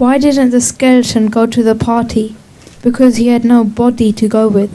Why didn't the skeleton go to the party? Because he had no body to go with.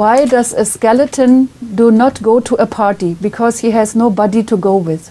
Why does a skeleton do not go to a party? Because he has no body to go with.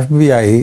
FBI